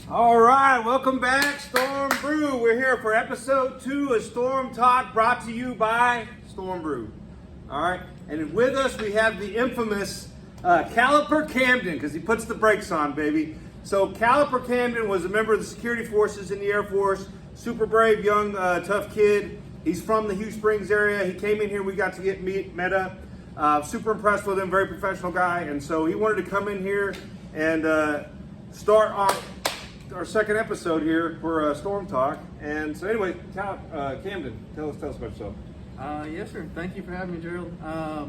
All right, welcome back, Storm Brew. We're here for episode 2 of Storm Talk, brought to you by Storm Brew. All right, and with us we have the infamous Caliper Camden, because he puts the brakes on, baby. So Caliper Camden was a member of the security forces in the Air Force, super brave, young, tough kid. He's from the Hugh Springs area. He came in here, we got to met up. Super impressed with him, very professional guy, and so he wanted to come in here and start off our second episode here for Storm Talk. And so anyway, Camden, tell us about yourself. Yes, sir. Thank you for having me, Gerald. A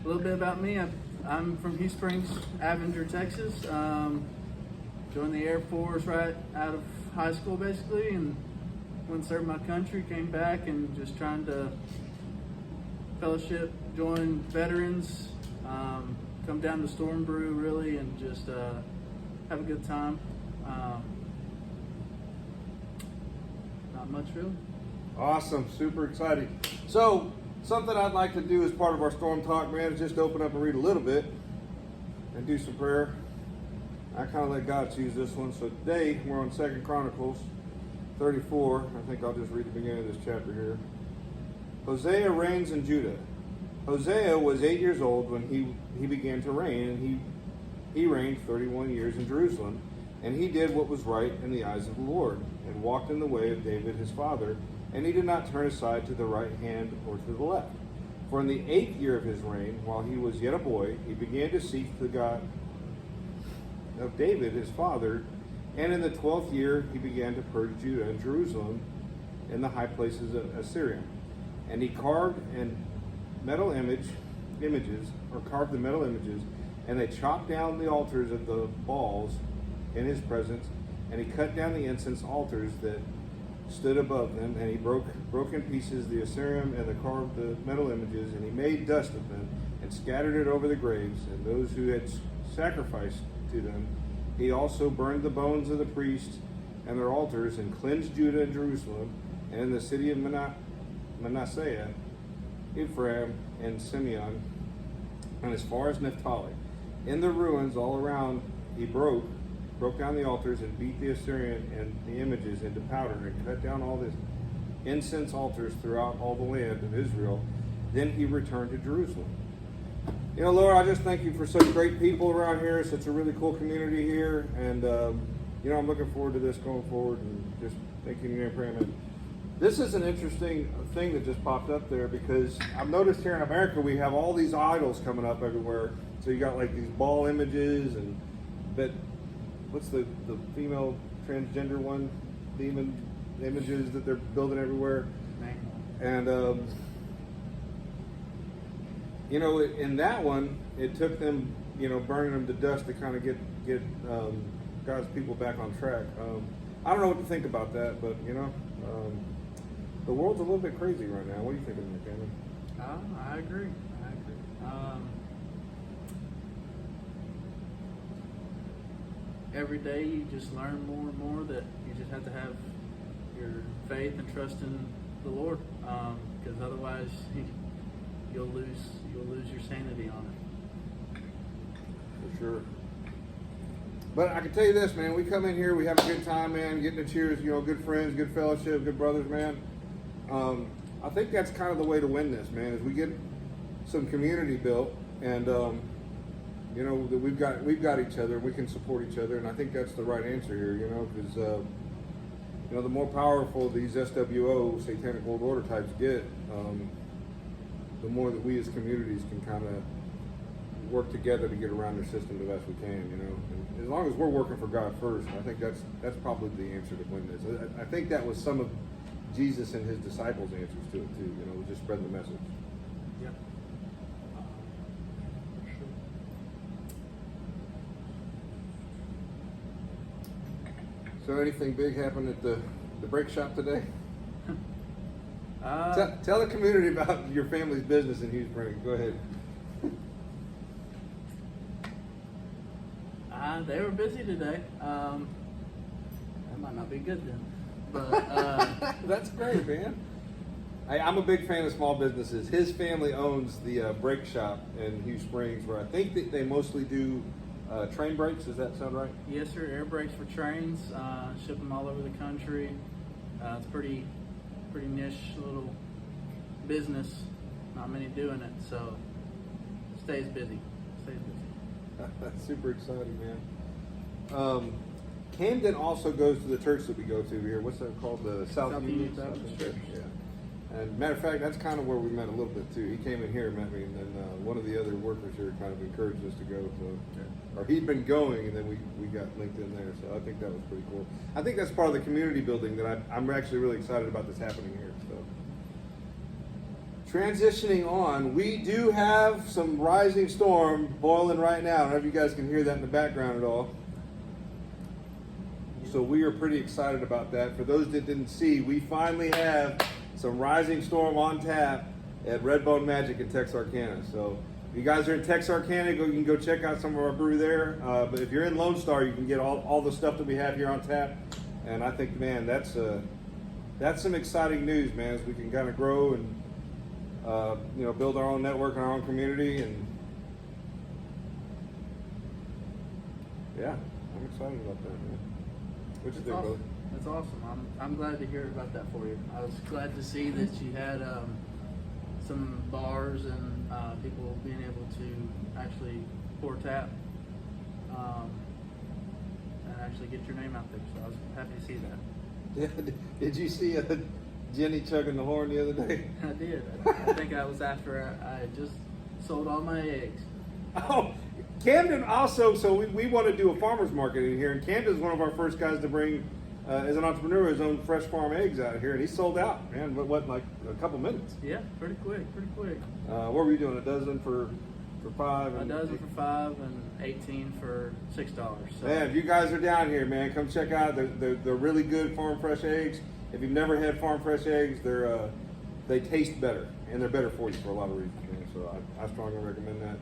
little bit about me. I'm from Hugh Springs, Avenger, Texas. Joined the Air Force right out of high school, basically, and went and served my country, came back, and just trying to fellowship, join veterans, come down to Storm Brew, really, and just have a good time. Not much, really. Awesome, super exciting. So something I'd like to do as part of our Storm Talk, man, is just open up and read a little bit and do some prayer. I kind of let God choose this one. So today we're on 2 Chronicles 34. I think I'll just read the beginning of this chapter here. Hosea reigns in Judah. Hosea was 8 years old when he began to reign, and he reigned 31 years in Jerusalem, and he did what was right in the eyes of the Lord, and walked in the way of David his father, and he did not turn aside to the right hand or to the left. For in the 8th year of his reign, while he was yet a boy, he began to seek the God of David his father, and in the 12th year he began to purge Judah and Jerusalem in the high places of Assyria. And he carved the metal images, and they chopped down the altars of the Baals in his presence, and he cut down the incense altars that stood above them, and he broke in pieces the Assyrian and the carved the metal images, and he made dust of them and scattered it over the graves and those who had sacrificed to them. He also burned the bones of the priests and their altars, and cleansed Judah and Jerusalem, and in the city of Manasseh, Ephraim, and Simeon, and as far as Naphtali. In the ruins all around, he broke down the altars and beat the Assyrian and the images into powder, and cut down all the incense altars throughout all the land of Israel. Then he returned to Jerusalem. You know, Lord, I just thank you for such great people around here, such a really cool community here, and you know, I'm looking forward to this going forward, and just thanking you and praying. Man, this is an interesting thing that just popped up there, because I've noticed here in America we have all these idols coming up everywhere. So you got like these Baal images, but what's the female transgender one? Demon images that they're building everywhere. And you know, in that one, it took them, you know, burning them to dust to kind of get God's people back on track. I don't know what to think about that, but you know, the world's a little bit crazy right now. What do you think of that, Cameron? I agree. Every day you just learn more and more that you just have to have your faith and trust in the Lord, because otherwise you'll lose your sanity on it. For sure. But I can tell you this, man, we come in here, we have a good time, man, getting to cheers, you know, good friends, good fellowship, good brothers, man. I think that's kind of the way to win this, man, is we get some community built, and you know, that we've got each other, we can support each other, and I think that's the right answer here, you know, because you know, the more powerful these SWO, Satanic World Order types get, the more that we as communities can kind of work together to get around their system the best we can, you know. And as long as we're working for God first, I think that's probably the answer to win this. I think that was some of Jesus and his disciples' answers to it too, you know, just spreading the message. Yeah. So anything big happened at the brake shop today? Tell the community about your family's business in Hugh Springs. Go ahead. They were busy today. That might not be good then. But that's great, man. I'm a big fan of small businesses. His family owns the brake shop in Hugh Springs, where I think that they mostly do train brakes. Does that sound right? Yes, sir. Air brakes for trains. Ship them all over the country. It's pretty niche little business. Not many doing it, so stays busy. That's super exciting, man. Camden also goes to the church that we go to here. What's that called? The South Union Baptist Church. Yeah. And matter of fact, that's kind of where we met a little bit too. He came in here and met me, and then one of the other workers here kind of encouraged us to go. So, or he'd been going, and then we got linked in there. So I think that was pretty cool. I think that's part of the community building that I'm actually really excited about this happening here. So transitioning on, we do have some rising storm boiling right now. I don't know if you guys can hear that in the background at all. So we are pretty excited about that. For those that didn't see, we finally have some rising storm on tap at Redbone Magic in Texarkana. So if you guys are in Texarkana, you can go check out some of our brew there. But if you're in Lone Star, you can get all the stuff that we have here on tap. And I think, man, that's some exciting news, man, as we can kind of grow and build our own network and our own community. And yeah, I'm excited about that, man. What you think, brother? That's awesome. I'm glad to hear about that for you. I was glad to see that you had some bars and people being able to actually pour tap and actually get your name out there. So I was happy to see that. Yeah, did you see Jenny chugging the horn the other day? I did. I think I was after I had just sold all my eggs. Oh, Camden also, so we want to do a farmer's market in here, and Camden's one of our first guys to bring, as an entrepreneur, his own fresh farm eggs out of here, and he sold out, man, like a couple minutes? Yeah, pretty quick. What were you doing, a dozen for $5? A dozen for $5 and 18 for $6. So. Man, if you guys are down here, man, come check out, they're really good farm fresh eggs. If you've never had farm fresh eggs, they taste better, and they're better for you for a lot of reasons, man, so I strongly recommend that.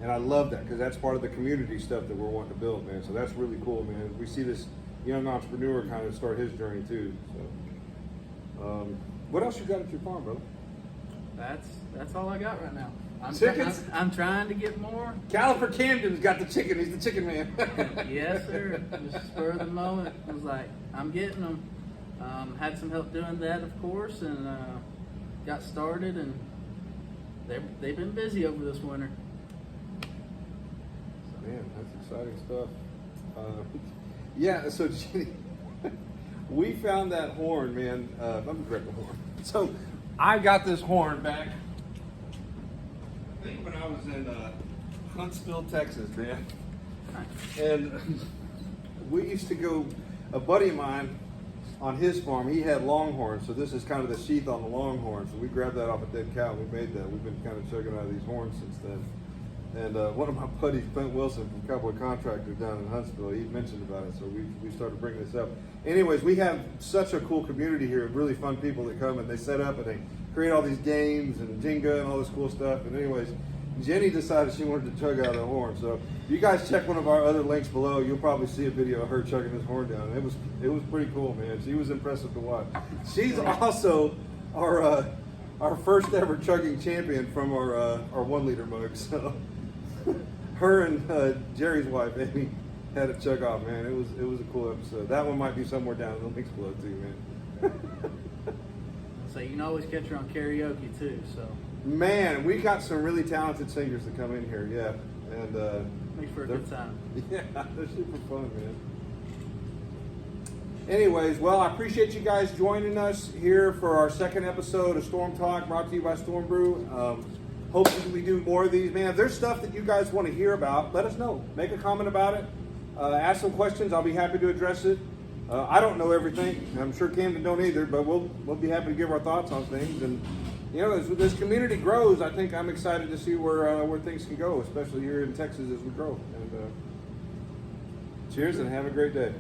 And I love that because that's part of the community stuff that we're wanting to build, man. So that's really cool, man. We see this young entrepreneur kind of start his journey too. So, what else you got at your farm, brother? That's all I got right now. Chickens? I'm trying to get more. Caliper Camden's got the chicken. He's the chicken man. Yes, sir. Just spur of the moment. I was like, I'm getting them. Had some help doing that, of course, and got started, and they've been busy over this winter. Man, that's exciting stuff. Yeah, so Jenny, we found that horn, man. Let me grab the horn. So I got this horn back, I think when I was in Huntsville, Texas, man. And we used to go, a buddy of mine on his farm, he had longhorns, so this is kind of the sheath on the longhorn. So we grabbed that off a dead cow and we made that. We've been kind of chugging out of these horns since then. And one of my buddies, Clint Wilson from Cowboy Contractor down in Huntsville, he mentioned about it, so we started bringing this up. Anyways, we have such a cool community here of really fun people that come and they set up and they create all these games and Jenga and all this cool stuff. And anyways, Jenny decided she wanted to chug out of the horn. So if you guys check one of our other links below, you'll probably see a video of her chugging this horn down. It was pretty cool, man. She was impressive to watch. She's also our first ever chugging champion from our 1 liter mug. So her and Jerry's wife, Amy, had a chug off, man. It was a cool episode. That one might be somewhere down in the links below too, man. So you can always catch her on karaoke too. So man, we got some really talented singers that come in here, yeah, and makes for a good time. Yeah, they're super fun, man. Anyways, well, I appreciate you guys joining us here for our second episode of Storm Talk, brought to you by Storm Brew. Hopefully we do more of these, man. If there's stuff that you guys want to hear about, let us know. Make a comment about it. Ask some questions. I'll be happy to address it. I don't know everything. I'm sure Camden don't either, but we'll be happy to give our thoughts on things. And you know, as this community grows, I think I'm excited to see where things can go, especially here in Texas as we grow. And cheers and have a great day.